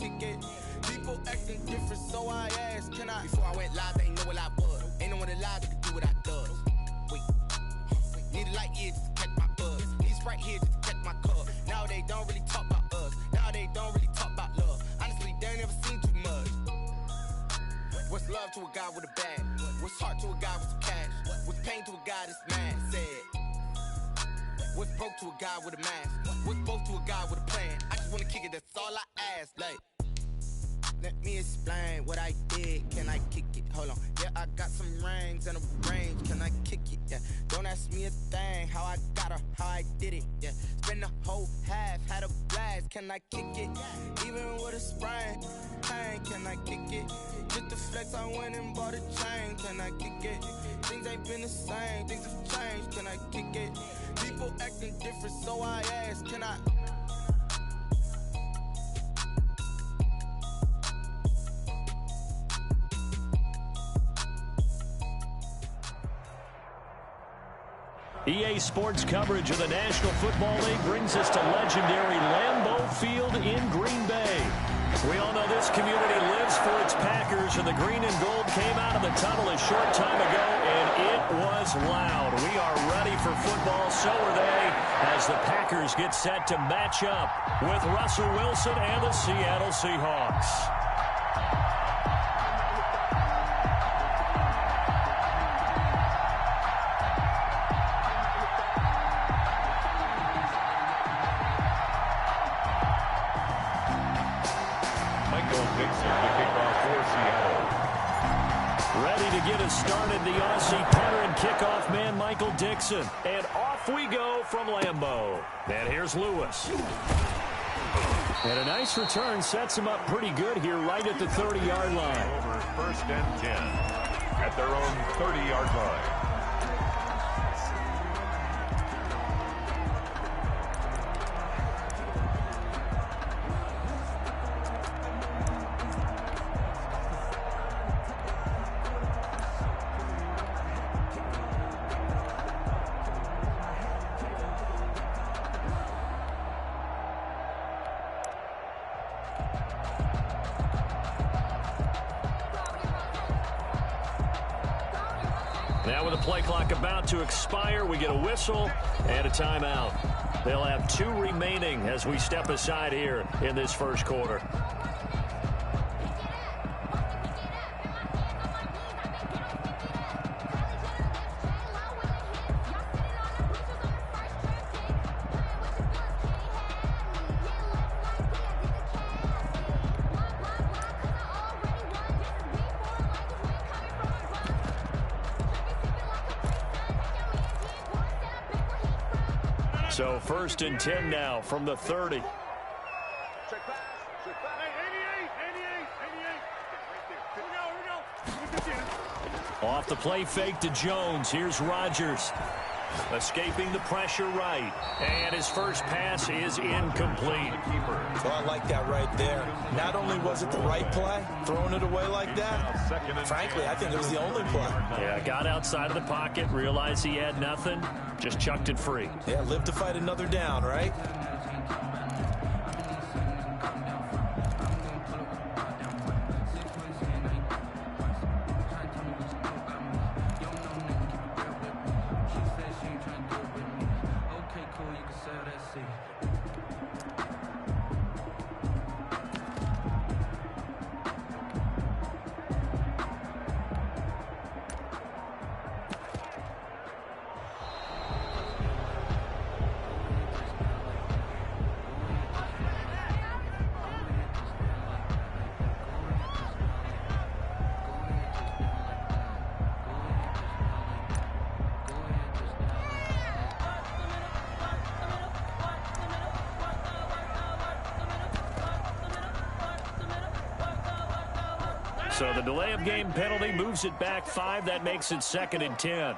kick it? People acting different, so I asked, can I? Before I went live, they ain't know what I was. Ain't no one alive that could do what I does. Wait, need a light here just to catch my buzz. Need Sprite here just to catch my cup. Now they don't really talk about us. Now they don't really talk about love. Honestly, they ain't never seen too much. What's love to a guy with a bag? What's heart to a guy with some cash? What's pain to a guy that's mad? Said. What's broke to a guy with a mask? What's both to a guy with a plan? I just wanna kick it, that's all I ask. Like, let me explain what I did. Can I kick it? Hold on. Yeah, I got some rings and a range. Can I kick it? Yeah. Don't ask me a thing. How I got her, how I did it. Yeah. Spend the whole half, had a blast. Can I kick it? Even with a sprain. Pain, can I kick it? Just the flex, I went and bought a chain. Can I kick it? Things ain't been the same. Things have changed. Can I kick it? People acting different, so I ask, can I? EA Sports coverage of the National Football League brings us to legendary Lambeau Field in Green Bay. We all know this community lives for its Packers, and the green and gold came out of the tunnel a short time ago, and it was loud. We are ready for football, so are they, as the Packers get set to match up with Russell Wilson and the Seattle Seahawks. Started the Aussie punter and kickoff man, Michael Dixon. And off we go from Lambeau. And here's Lewis. And a nice return sets him up pretty good here right at the 30-yard line. Over 1st and 10 at their own 30-yard line. Now with the play clock about to expire, we get a whistle and a timeout. They'll have 2 remaining as we step aside here in this first quarter. So 1st and 10 now from the 30. Off the play fake to Jones. Here's Rodgers. Escaping the pressure right. And his first pass is incomplete. Well, I like that right there. Not only was it the right play, throwing it away like that, frankly, I think it was the only play. Yeah, got outside of the pocket, realized he had nothing, just chucked it free. Yeah, live to fight another down, right? So the delay of game penalty moves it back 5. That makes it 2nd and 10.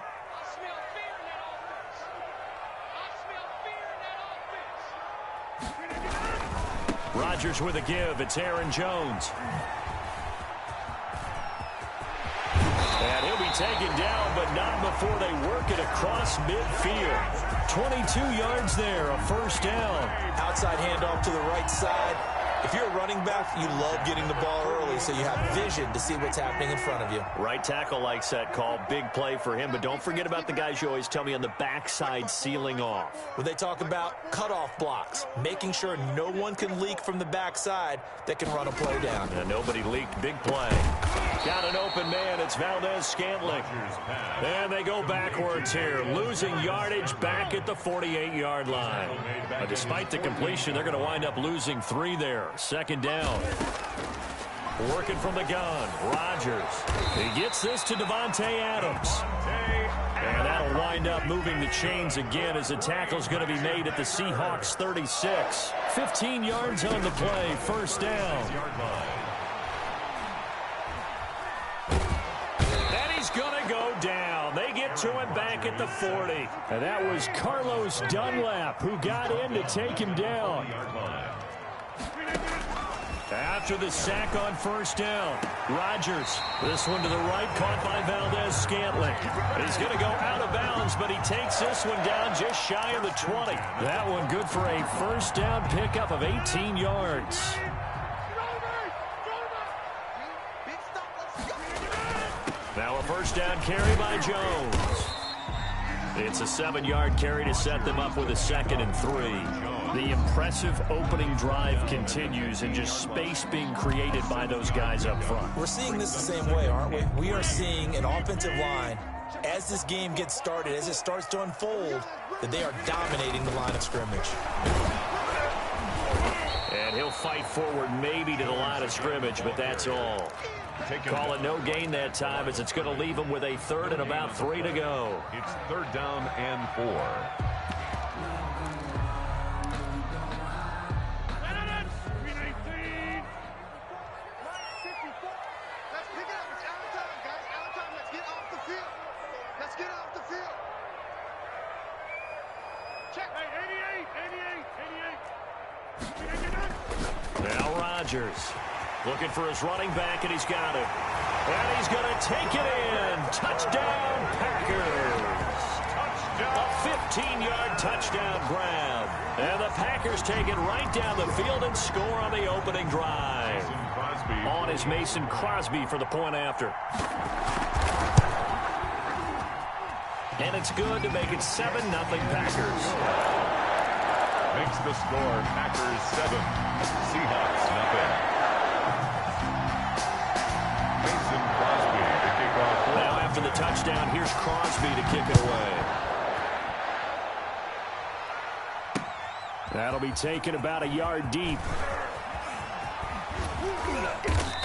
Rodgers with a give. It's Aaron Jones. And he'll be taken down, but not before they work it across midfield. 22 yards there, a first down. Outside handoff to the right side. If you're a running back, you love getting the ball early so you have vision to see what's happening in front of you. Right tackle likes that call. Big play for him, but don't forget about the guys you always tell me on the backside sealing off. When they talk about cutoff blocks, making sure no one can leak from the backside that can run a play down. And nobody leaked. Big play. Got an open man. It's Valdez-Scantling. And they go backwards here. Losing yardage back at the 48-yard line. But despite the completion, they're going to wind up losing 3 there. Second down. Working from the gun. Rodgers. He gets this to Devontae Adams. And that'll wind up moving the chains again as the tackle's going to be made at the Seahawks 36. 15 yards on the play. First down. And he's going to go down. They get to him back at the 40. And that was Carlos Dunlap who got in to take him down. After the sack on first down, Rodgers. This one to the right, caught by Valdez-Scantling. He's going to go out of bounds, but he takes this one down just shy of the 20. That one good for a first down pickup of 18 yards. Now a first down carry by Jones. It's a 7-yard carry to set them up with a 2nd and 3. The impressive opening drive continues and just space being created by those guys up front. We're seeing this the same way, aren't we? We are seeing an offensive line, as this game gets started, as it starts to unfold, that they are dominating the line of scrimmage. And he'll fight forward maybe to the line of scrimmage, but that's all. Call it no gain that time as it's going to leave him with a 3rd and about 3 to go. It's 3rd down and 4. Now Rodgers looking for his running back, and he's got it. And he's going to take it in. Touchdown, Packers. A 15-yard touchdown grab. And the Packers take it right down the field and score on the opening drive. On is Mason Crosby for the point after. And it's good to make it 7-0 Packers. Makes the score Packers 7, Seahawks nothing. Mason Crosby to kick off. Now after the touchdown, here's Crosby to kick it away. That'll be taken about a yard deep.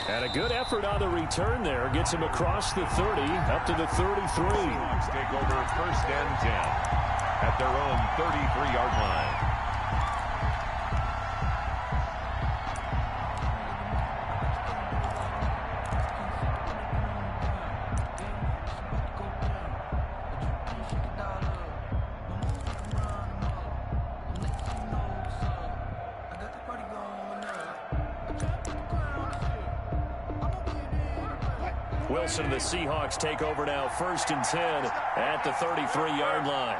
And a good effort on the return there. Gets him across the 30, up to the 33. Seahawks take over 1st and 10 at their own 33-yard line. Wilson and the Seahawks take over now, 1st and 10 at the 33-yard line.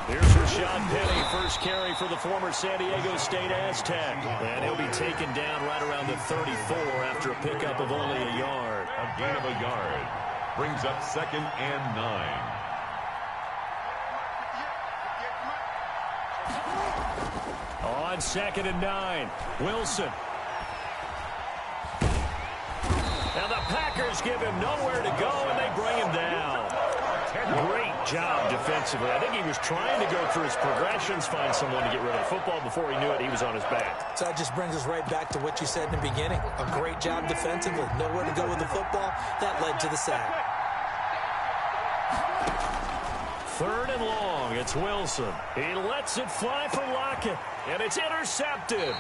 Here's Rashad Penny, first carry for the former San Diego State Aztec. And he'll be taken down right around the 34 after a pickup of only a yard. A gain of a yard brings up 2nd and 9. On 2nd and 9, Wilson. And the Packers give him nowhere to go, and they bring him down. Great job defensively. I think he was trying to go through his progressions, find someone to get rid of the football. Before he knew it, he was on his back. So that just brings us right back to what you said in the beginning. A great job defensively. Nowhere to go with the football. That led to the sack. 3rd and long. It's Wilson. He lets it fly for Lockett, and it's intercepted.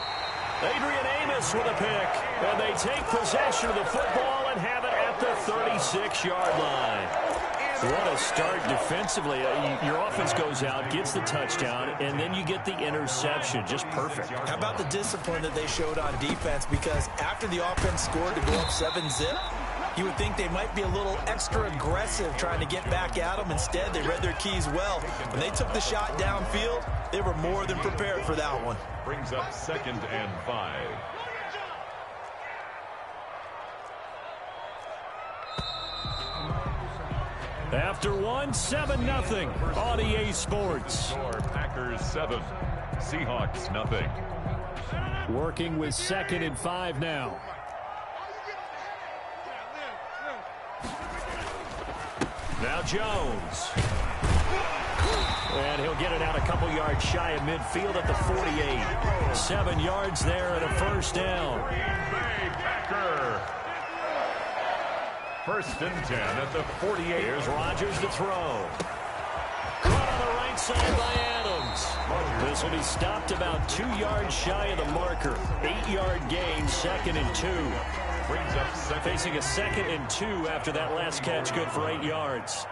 Adrian Amos with a pick, and they take possession of the football and have it at the 36-yard line. What a start defensively. Your offense goes out, gets the touchdown, and then you get the interception. Just perfect. How about the discipline that they showed on defense? Because after the offense scored to go up 7-zip, You would think they might be a little extra aggressive trying to get back at them. Instead, they read their keys well. When they took the shot downfield, they were more than prepared for that one. Brings up 2nd and 5. After one, 7-0 on EA Sports. Packers 7, Seahawks nothing. Working with 2nd and 5 now. Now Jones. And he'll get it out a couple yards shy of midfield at the 48. 7 yards there and a first down. Green Bay Packer. 1st and 10 at the 48. Here's Rodgers to throw. Caught on the right side by Adams. This will be stopped about 2 yards shy of the marker. 8-yard gain, 2nd and 2. Brings up Facing a 2nd and 2 after that last catch, good for 8 yards.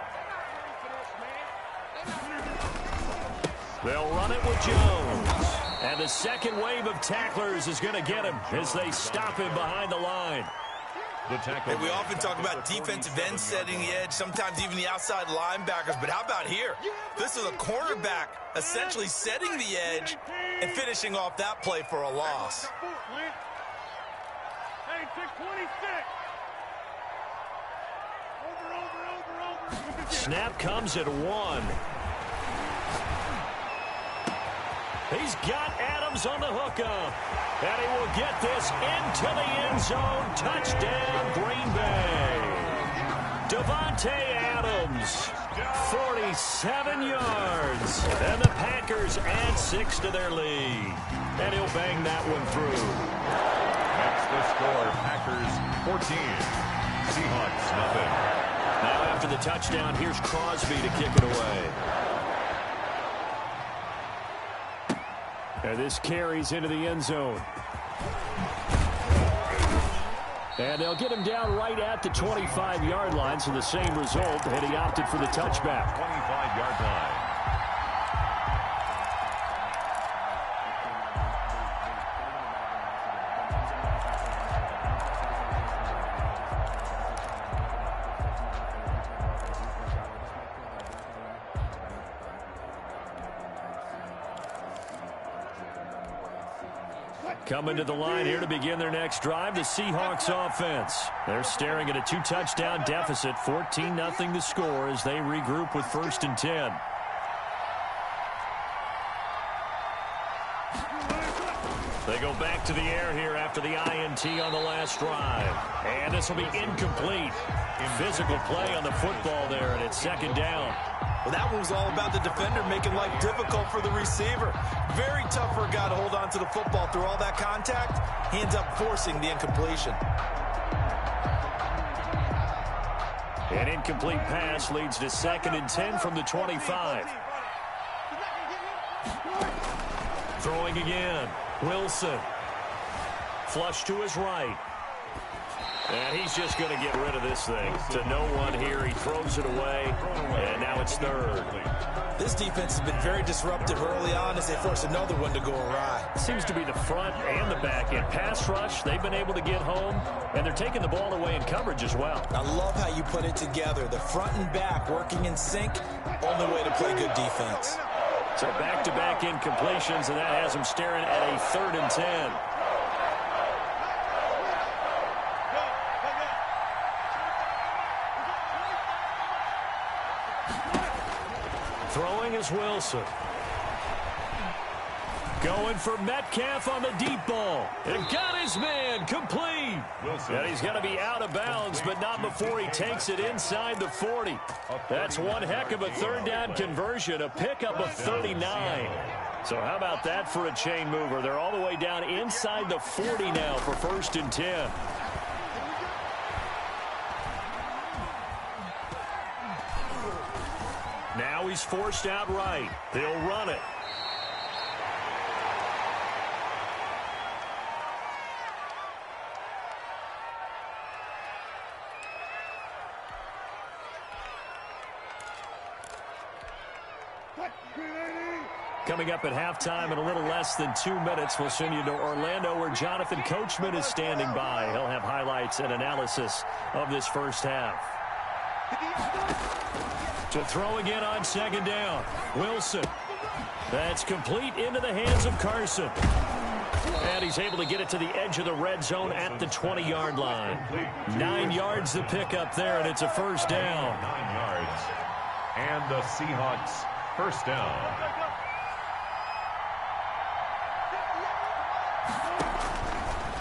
They'll run it with Jones. And the second wave of tacklers is going to get him as they stop him behind the line. And we often talk about defensive ends setting the edge, sometimes even the outside linebackers. But how about here? This is a cornerback essentially setting the edge and finishing off that play for a loss. Snap comes at 1. He's got Adams on the hookup. And he will get this into the end zone. Touchdown, Green Bay. Davante Adams, 47 yards. And the Packers add 6 to their lead. And he'll bang that one through. That's the score. Packers 14, Seahawks nothing. Now after the touchdown, here's Crosby to kick it away. And this carries into the end zone. And they'll get him down right at the 25-yard line, so the same result, and he opted for the touchback. 25-yard line. Coming to the line here to begin their next drive, the Seahawks offense. They're staring at a 2-touchdown deficit, 14-0 the score as they regroup with 1st and 10. They go back to the air here after the INT on the last drive. And this will be incomplete. Physical play on the football there, and it's 2nd down. Well, that one was all about the defender making life difficult for the receiver. Very tough for a guy to hold on to the football through all that contact. He ends up forcing the incompletion. An incomplete pass leads to 2nd and 10 from the 25. Throwing again. Wilson. Flush to his right. And he's just going to get rid of this thing. To no one here. He throws it away. And now it's 3rd. This defense has been very disruptive early on as they force another one to go awry. Seems to be the front and the back end. Pass rush, they've been able to get home. And they're taking the ball away in coverage as well. I love how you put it together. The front and back working in sync. Only way to play good defense. So back-to-back incompletions, and that has them staring at a 3rd and 10. Throwing is Wilson. Going for Metcalf on the deep ball. And got his man complete. Wilson. And he's going to be out of bounds, but not before he takes it inside the 40. That's one heck of a 3rd down conversion, a pickup of 39. So how about that for a chain mover? They're all the way down inside the 40 now for 1st and 10. Now he's forced out right. They'll run it. Coming up at halftime in a little less than 2 minutes, we'll send you to Orlando where Jonathan Coachman is standing by. He'll have highlights and analysis of this first half. To throw again on second down. Wilson. That's complete into the hands of Carson. And he's able to get it to the edge of the red zone at the 20-yard line. 9 yards to pick up there, and it's a first down. 9 yards. And the Seahawks first down.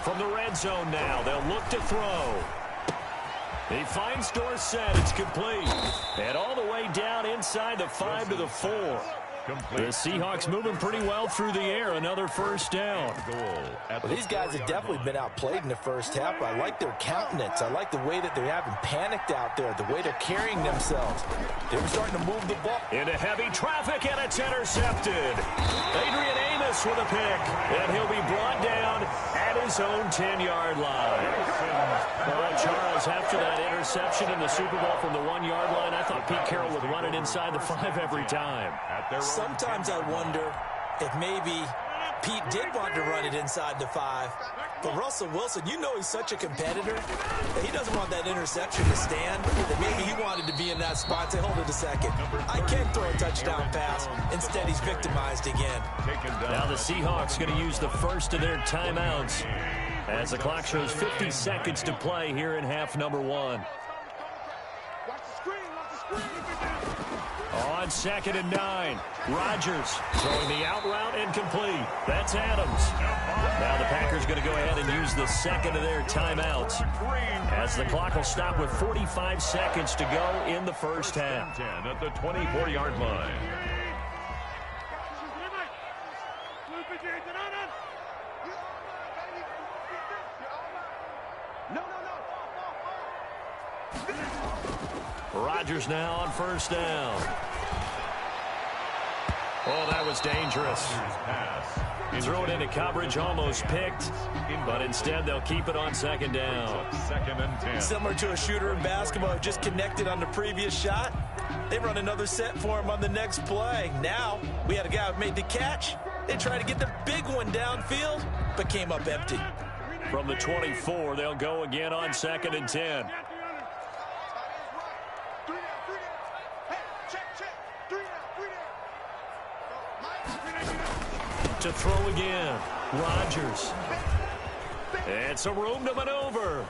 From the red zone now, they'll look to throw. He finds Dorsett. It's complete. And all the way down inside the 5 to the 4. The Seahawks moving pretty well through the air. Another first down. Well, these guys have definitely been outplayed in the first half. I like their countenance. I like the way that they haven't panicked out there, the way they're carrying themselves. They were starting to move the ball. Into heavy traffic, and it's intercepted. Adrian Amos with a pick, and he'll be brought down at his own 10-yard line. Well, Charles, after that interception in the Super Bowl from the 1-yard line, I thought Pete Carroll would run it inside the 5 every time. Sometimes I wonder if maybe Pete did want to run it inside the 5. But Russell Wilson, you know he's such a competitor that he doesn't want that interception to stand. That maybe he wanted to be in that spot and say, hold it a second. I can throw a touchdown pass. Instead, he's victimized again. Now the Seahawks going to use the first of their timeouts as the clock shows 50 seconds to play here in half number 1. On 2nd and 9, Rodgers throwing the out route incomplete. That's Adams. Now the Packers going to go ahead and use the second of their timeouts as the clock will stop with 45 seconds to go in the first half. 10 at the 24-yard line. Rodgers now on first down. Oh, that was dangerous. Throw it into coverage, almost picked, but instead they'll keep it on second down. 2nd and 10. Similar to a shooter in basketball who just connected on the previous shot. They run another set for him on the next play. Now we had a guy who made the catch. They tried to get the big one downfield, but came up empty. From the 24, they'll go again on 2nd and 10. To throw again, Rodgers. And some room to maneuver.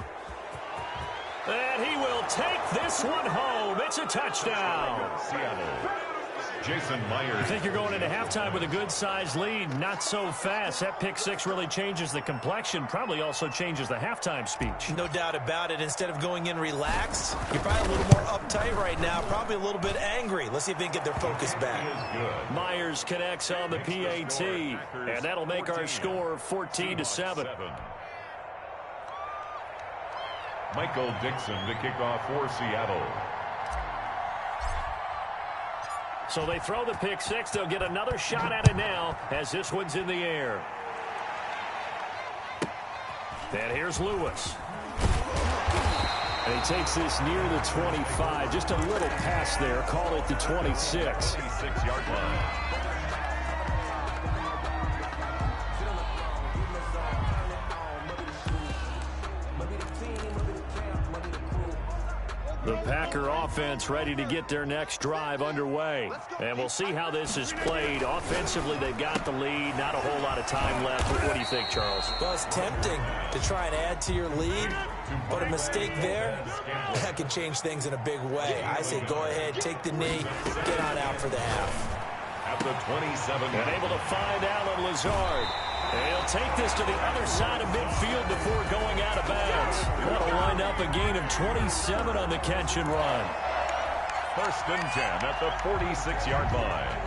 And he will take this one home. It's a touchdown. Seattle. Jason Myers. I think you're going into halftime with a good-sized lead. Not so fast. That pick 6 really changes the complexion. Probably also changes the halftime speech. No doubt about it. Instead of going in relaxed, you're probably a little more uptight right now. Probably a little bit angry. Let's see if they can get their focus back. Myers connects on the PAT, and that'll make our score 14-7. Michael Dixon to kick off for Seattle. So they throw the pick 6. They'll get another shot at it now as this one's in the air. And here's Lewis. And he takes this near the 25. Just a little pass there. Call it the 26. 26-yard line. The Packer offense ready to get their next drive underway. And we'll see how this is played. Offensively, they've got the lead. Not a whole lot of time left. What do you think, Charles? Well, it's tempting to try and add to your lead, but a mistake there, that can change things in a big way. I say go ahead, take the knee, get on out for the half. At the 27. And able to find Allen Lazard. And he'll take this to the other side of midfield before going out of bounds. That'll wind up a gain of 27 on the catch and run. 1st and 10 at the 46-yard line.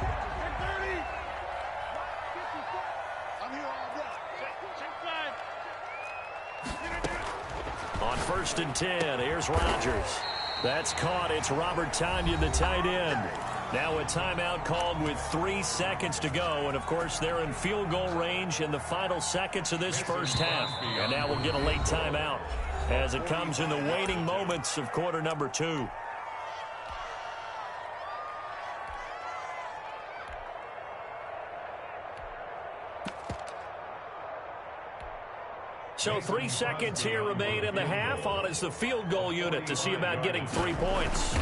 On 1st and 10, here's Rodgers. That's caught. It's Robert Tonyan, the tight end. Now a timeout called with 3 seconds to go. And, of course, they're in field goal range in the final seconds of this first half. And now we'll get a late timeout as it comes in the waning moments of quarter number 2. So 3 seconds here remain in the half. On is the field goal unit to see about getting 3 points.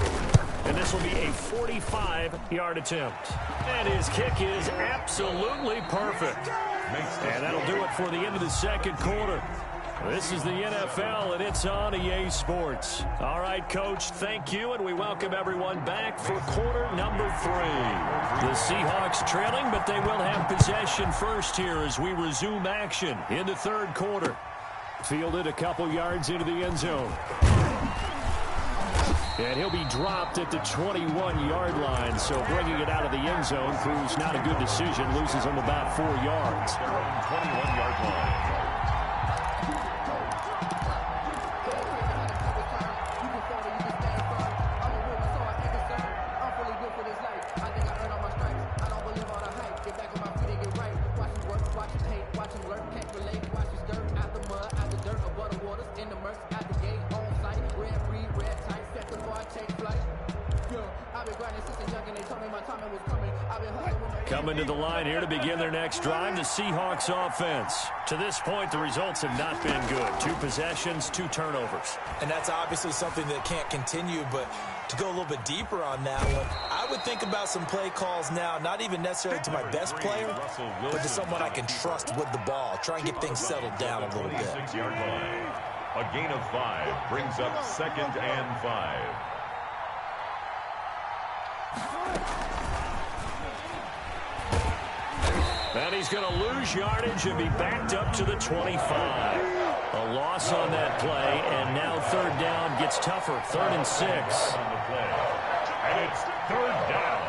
And this will be a 45-yard attempt. And his kick is absolutely perfect. And that'll do it for the end of the second quarter. This is the NFL, and it's on EA Sports. All right, Coach, thank you, and we welcome everyone back for quarter number 3. The Seahawks trailing, but they will have possession first here as we resume action in the third quarter. Fielded a couple yards into the end zone. And he'll be dropped at the 21-yard line, so bringing it out of the end zone proves not a good decision. Loses him about 4 yards. 21-yard line. Coming to the line here to begin their next drive, the Seahawks offense. To this point, the results have not been good. 2 possessions, 2 turnovers. And that's obviously something that can't continue, but to go a little bit deeper on that one, I would think about some play calls now, not even necessarily to my best player, but to someone I can trust with the ball. Try and get things settled down a little bit. 26-yard line. A gain of 5 brings up 2nd and 5. And he's going to lose yardage and be backed up to the 25. A loss on that play, and now third down gets tougher. 3rd and 6. On the play. And it's 3rd down.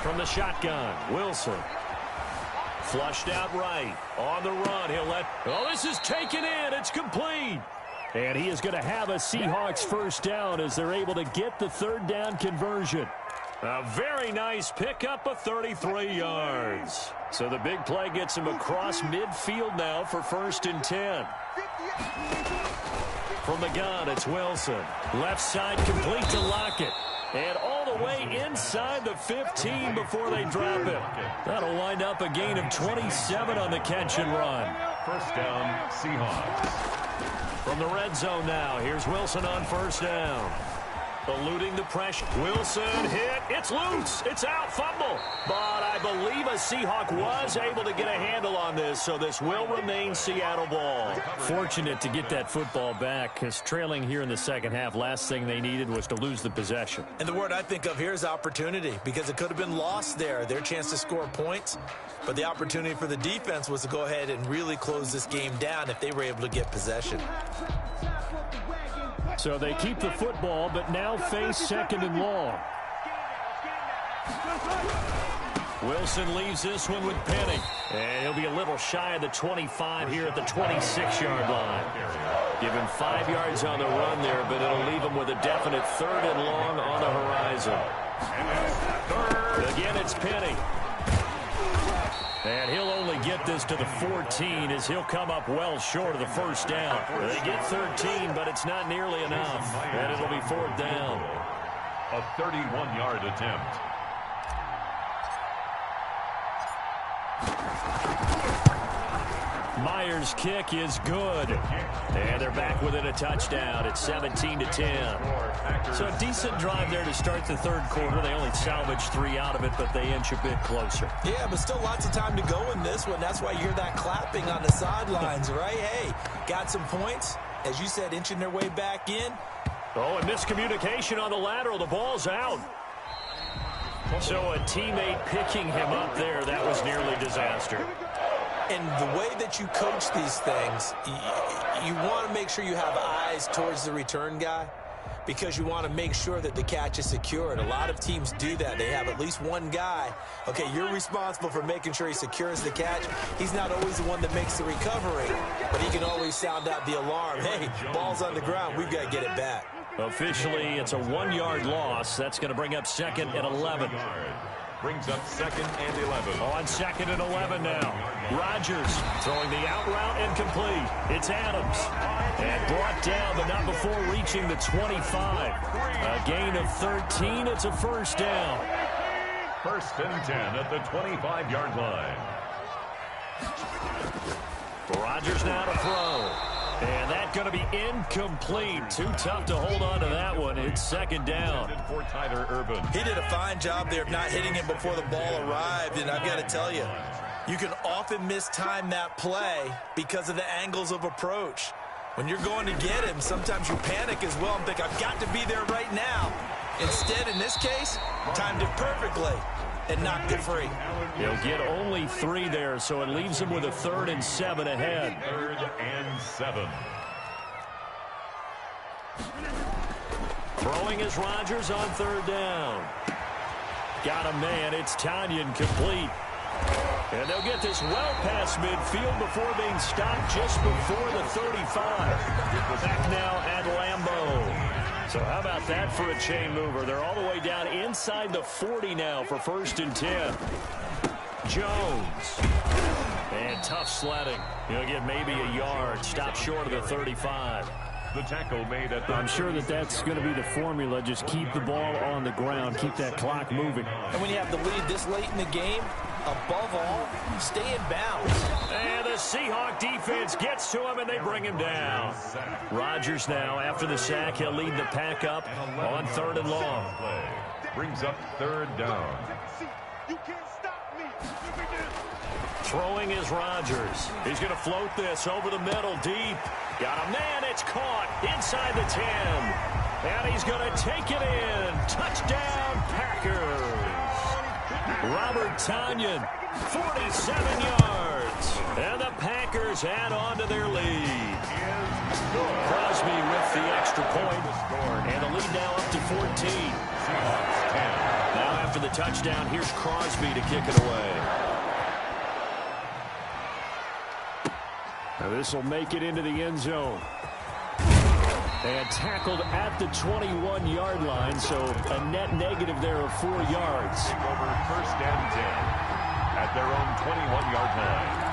From the shotgun, Wilson. Flushed out right. On the run, he'll let... Oh, this is taken in. It's complete. And he is going to have a Seahawks first down as they're able to get the 3rd down conversion. A very nice pickup of 33 yards. So the big play gets him across midfield now for 1st and 10. From the gun, it's Wilson. Left side complete to Lockett. And all the way inside the 15 before they drop it. That'll wind up a gain of 27 on the catch and run. First down, Seahawks. From the red zone now, here's Wilson on 1st down. Eluding the pressure. Wilson hit. It's loose. It's out. Fumble. But I believe a Seahawk was able to get a handle on this, so this will remain Seattle ball. Fortunate to get that football back, because trailing here in the second half, last thing they needed was to lose the possession. And the word I think of here is opportunity, because it could have been lost there. Their chance to score points. But the opportunity for the defense was to go ahead and really close this game down if they were able to get possession. So they keep the football, but now face 2nd and long. Wilson leaves this one with Penny. And he'll be a little shy of the 25 here at the 26-yard line. Give him 5 yards on the run there, but it'll leave him with a definite 3rd and long on the horizon. Again, it's Penny. And he'll only get this to the 14 as he'll come up well short of the first down. They get 13, but it's not nearly enough. And it'll be 4th down. A 31-yard attempt. Myers' kick is good. And they're back within a touchdown. It's 17-10. So a decent drive there to start the third quarter. They only salvaged 3 out of it, but they inch a bit closer. Yeah, but still lots of time to go in this one. That's why you hear that clapping on the sidelines, right? Hey, got some points. As you said, inching their way back in. Oh, and miscommunication on the lateral. The ball's out. So a teammate picking him up there, that was nearly disaster. And the way that you coach these things, you want to make sure you have eyes towards the return guy because you want to make sure that the catch is secured. A lot of teams do that. They have at least one guy. Okay, you're responsible for making sure he secures the catch. He's not always the one that makes the recovery, but he can always sound out the alarm. Hey, ball's on the ground. We've got to get it back. Officially, it's a 1-yard loss. That's going to bring up 2nd and 11. Brings up 2nd and 11. On 2nd and 11 now. Rodgers throwing the out route and complete. It's Adams. And brought down, but not before reaching the 25. A gain of 13. It's a first down. 1st and 10 at the 25-yard line. Rodgers now to throw. And that's going to be incomplete. Too tough to hold on to that one. It's 2nd down. For Tyler Urban. He did a fine job there of not hitting him before the ball arrived. And I've got to tell you, you can often mistime that play because of the angles of approach. When you're going to get him, sometimes you panic as well and think, I've got to be there right now. Instead, in this case, timed it perfectly and knocked it free. He'll get only 3 there, so it leaves him with a 3rd and 7 ahead. 3rd and 7. Throwing is Rodgers on 3rd down. Got a man. It's Tanyan complete. And they'll get this well past midfield before being stopped just before the 35. Back now at Lambeau. So how about that for a chain mover? They're all the way down inside the 40 now for 1st and 10. Jones. And tough sledding. He'll get maybe a yard. Stop short of the 35. The tackle made at the... I'm sure that's going to be the formula. Just keep the ball on the ground. Keep that clock moving. And when you have the lead this late in the game, above all, stay in bounds. And the Seahawk defense gets to him, and they bring him down. Rodgers now, after the sack, he'll lead the pack up on 3rd and long. Brings up 3rd down. Throwing is Rodgers. He's going to float this over the middle, deep. Got a man, it's caught inside the 10. And he's going to take it in. Touchdown, Packers. Robert Tanyan, 47 yards. And the Packers add on to their lead. Crosby with the extra point. And the lead now up to 14. Now after the touchdown, here's Crosby to kick it away. Now this will make it into the end zone. And tackled at the 21-yard line, so a net negative there of 4 yards. Over 1st and 10 at their own 21-yard line.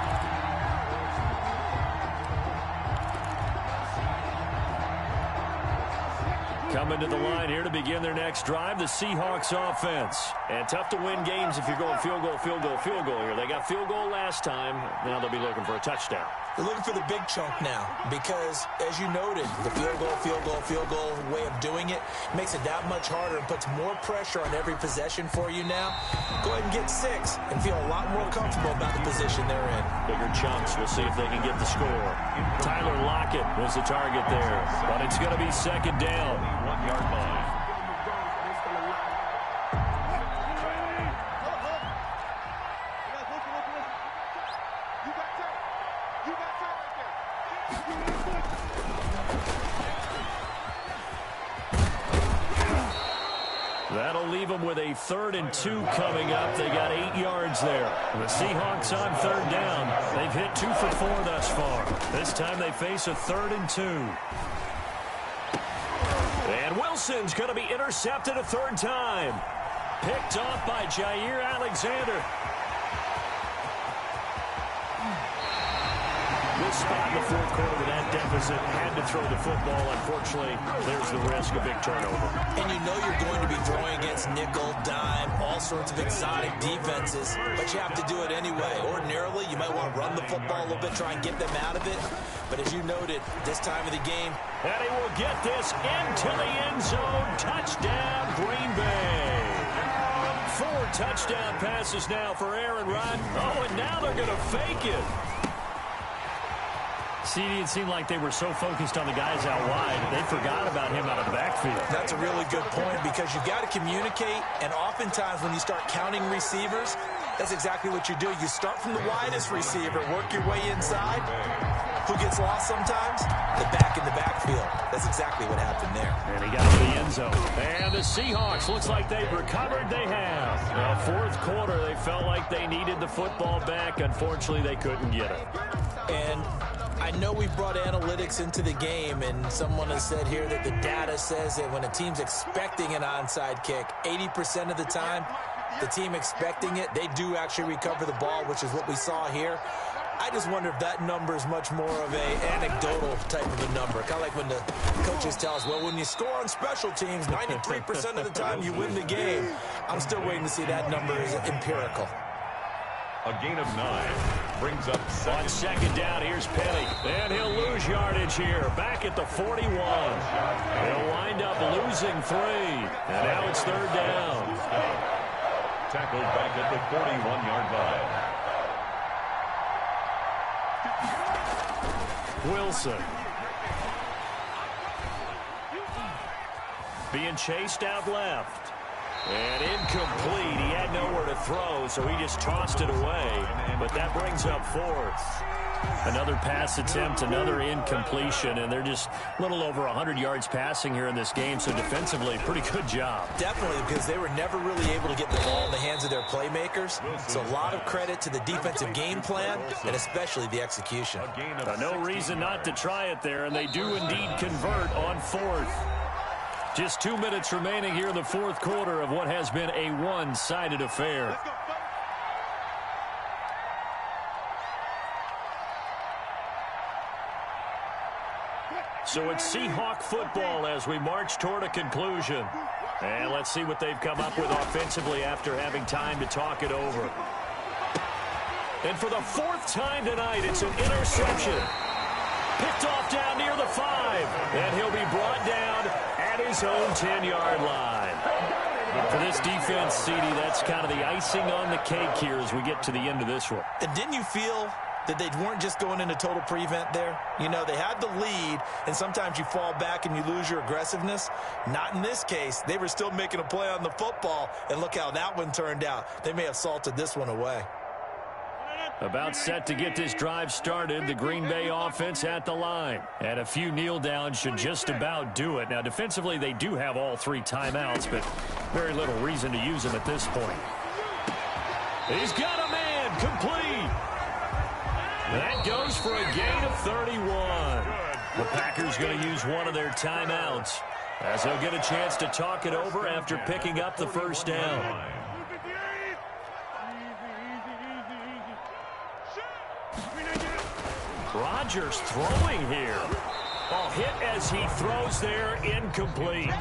Coming to the line here to begin their next drive, the Seahawks offense. And tough to win games if you're going field goal, field goal, field goal here. They got field goal last time. Now they'll be looking for a touchdown. They're looking for the big chunk now because, as you noted, the field goal way of doing it makes it that much harder and puts more pressure on every possession for you now. Go ahead and get 6 and feel a lot more comfortable about the position they're in. Bigger chunks. We'll see if they can get the score. Tyler Lockett was the target there, but it's going to be 2nd down. 1-yard line. That'll leave them with a 3rd and 2 coming up. They got 8 yards there. The Seahawks on 3rd down. They've hit 2 for 4 thus far. This time they face a 3rd and 2. And Wilson's going to be intercepted a 3rd time. Picked off by Jair Alexander. This spot in the 4th quarter with that deficit, had to throw the football. Unfortunately, there's the risk of big turnover. And you know you're going to be throwing against nickel, dime, all sorts of exotic defenses, but you have to do it anyway. Ordinarily, you might want to run the football a little bit, try and get them out of it. But as you noted, this time of the game. And he will get this into the end zone. Touchdown, Green Bay. 4 touchdown passes now for Aaron Rodgers. Oh, and now they're going to fake it. See, it seemed like they were so focused on the guys out wide, they forgot about him out of the backfield. That's a really good point because you've got to communicate, and oftentimes when you start counting receivers, that's exactly what you do. You start from the widest receiver, work your way inside. Who gets lost sometimes? The back in the backfield. That's exactly what happened there. And he got to the end zone. And the Seahawks, looks like they've recovered. They have. Now, 4th quarter, they felt like they needed the football back. Unfortunately, they couldn't get it. And I know we've brought analytics into the game, and someone has said here that the data says that when a team's expecting an onside kick, 80% of the time, the team expecting it, they do actually recover the ball, which is what we saw here. I just wonder if that number is much more of a anecdotal type of a number. Kind of like when the coaches tell us, well, when you score on special teams, 93% of the time you win the game. I'm still waiting to see that number is empirical. A gain of 9 brings up second. On second down, here's Penny. And he'll lose yardage here. Back at the 41. He'll wind up losing 3. And now it's third down. Tackled back at the 41-yard line. Wilson. Being chased out left. And incomplete. He had nowhere to throw, so he just tossed it away. But that brings up fourth. Another pass attempt, another incompletion, and they're just a little over 100 yards passing here in this game, so defensively, pretty good job. Definitely, because they were never really able to get the ball in the hands of their playmakers. So a lot of credit to the defensive game plan, and especially the execution. No reason not to try it there, and they do indeed convert on fourth. Just 2 minutes remaining here in the fourth quarter of what has been a one-sided affair. So it's Seahawk football as we march toward a conclusion. And let's see what they've come up with offensively after having time to talk it over. And for the fourth time tonight, it's an interception. Picked off down near the 5. And he'll be brought down at his own 10-yard line. For this defense, CD, that's kind of the icing on the cake here as we get to the end of this one. And didn't you feel that they weren't just going into total prevent there? You know, they had the lead, and sometimes you fall back and you lose your aggressiveness. Not in this case. They were still making a play on the football, and look how that one turned out. They may have salted this one away. About set to get this drive started, the Green Bay offense at the line. And a few kneel downs should just about do it. Now, defensively, they do have all 3 timeouts, but very little reason to use them at this point. He's got a man, complete. That goes for a gain of 31. The Packers going to use one of their timeouts as they'll get a chance to talk it over after picking up the first down. Rodgers throwing here. Oh, hit as he throws there, incomplete.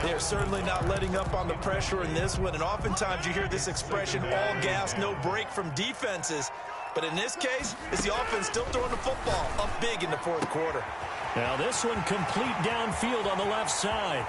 They're certainly not letting up on the pressure in this one, and oftentimes you hear this expression, all gas, no break from defenses. But in this case, it's the offense still throwing the football up big in the fourth quarter. Now this one complete downfield on the left side.